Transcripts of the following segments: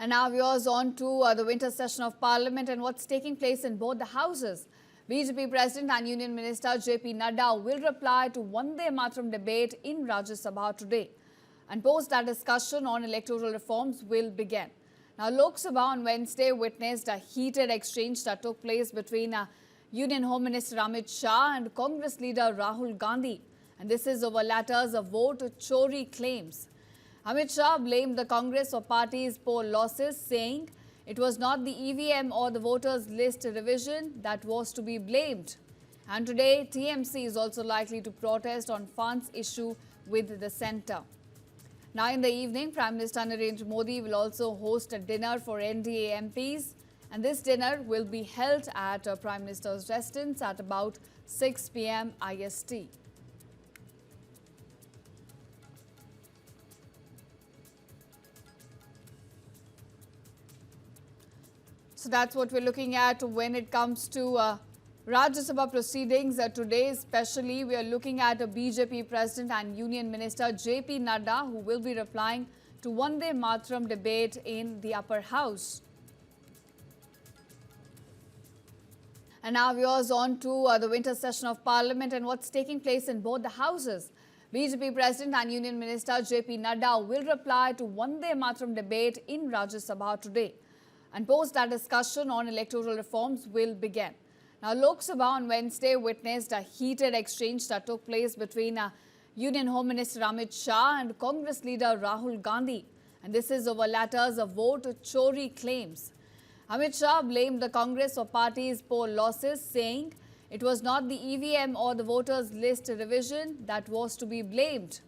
And now viewers on to the winter session of Parliament and what's taking place in both the houses. BJP President and Union Minister JP Nadda will reply to Vande Mataram debate in Rajya Sabha today. And post that discussion on electoral reforms will begin. Now Lok Sabha on Wednesday witnessed a heated exchange that took place between Union Home Minister Amit Shah and Congress leader Rahul Gandhi. And this is over latter's vote chori claims. Amit Shah blamed the Congress for party's poll losses, saying it was not the EVM or the voters list revision that was to be blamed. And today, TMC is also likely to protest on funds issue with the centre. Now in the evening, Prime Minister Narendra Modi will also host a dinner for NDA MPs. And this dinner will be held at Prime Minister's residence at about 6 p.m. IST. So that's what we're looking at when it comes to Rajya Sabha proceedings. Today especially, we are looking at a BJP President and Union Minister JP Nadda, who will be replying to Vande Mataram debate in the upper house. And now viewers on to the winter session of Parliament and what's taking place in both the houses. BJP President and Union Minister JP Nadda will reply to Vande Mataram debate in Rajya Sabha today. And post that discussion on electoral reforms will begin. Now, Lok Sabha on Wednesday witnessed a heated exchange that took place between Union Home Minister Amit Shah and Congress leader Rahul Gandhi. And this is over latter's vote chori claims. Amit Shah blamed the Congress for party's poll losses, saying it was not the EVM or the voters list revision that was to be blamed.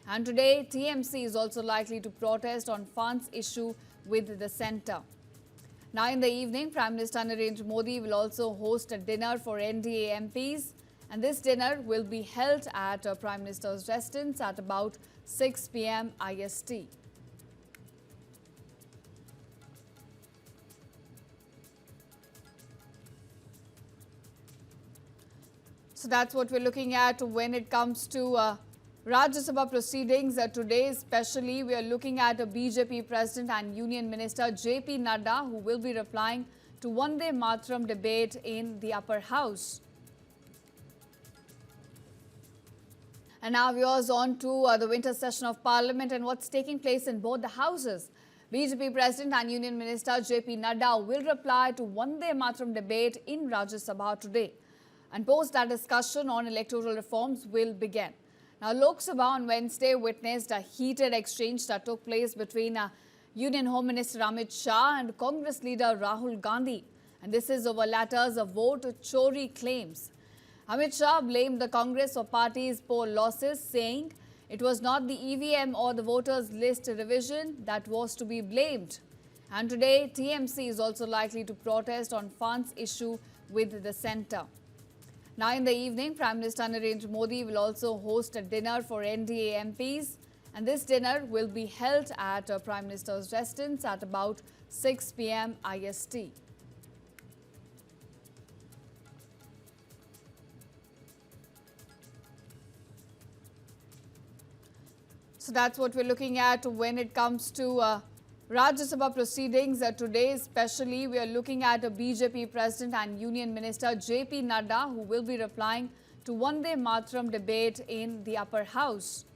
And today, TMC is also likely to protest on funds issue with the centre. Now in the evening, Prime Minister Narendra Modi will also host a dinner for NDA MPs. And this dinner will be held at Prime Minister's residence at about 6 p.m. IST. So that's what we're looking at when it comes to Rajya Sabha proceedings. Today especially, we are looking at a BJP President and Union Minister JP Nadda, who will be replying to Vande Mataram debate in the upper house. And now viewers on to the winter session of Parliament and what's taking place in both the houses. BJP President and Union Minister JP Nadda will reply to Vande Mataram debate in Rajya Sabha today. And post that discussion on electoral reforms will begin. Now, Lok Sabha on Wednesday witnessed a heated exchange that took place between Union Home Minister Amit Shah and Congress leader Rahul Gandhi. And this is over latter's vote chori claims. Amit Shah blamed the Congress for party's poll losses, saying it was not the EVM or the voters list revision that was to be blamed. And today, TMC is also likely to protest on funds issue with the centre. Now in the evening, Prime Minister Narendra Modi will also host a dinner for NDA MPs. And this dinner will be held at Prime Minister's residence at about 6 p.m. IST. So that's what we're looking at when it comes to Rajya Sabha proceedings. Today especially, we are looking at a BJP President and Union Minister JP Nadda, who will be replying to Vande Mataram debate in the upper house.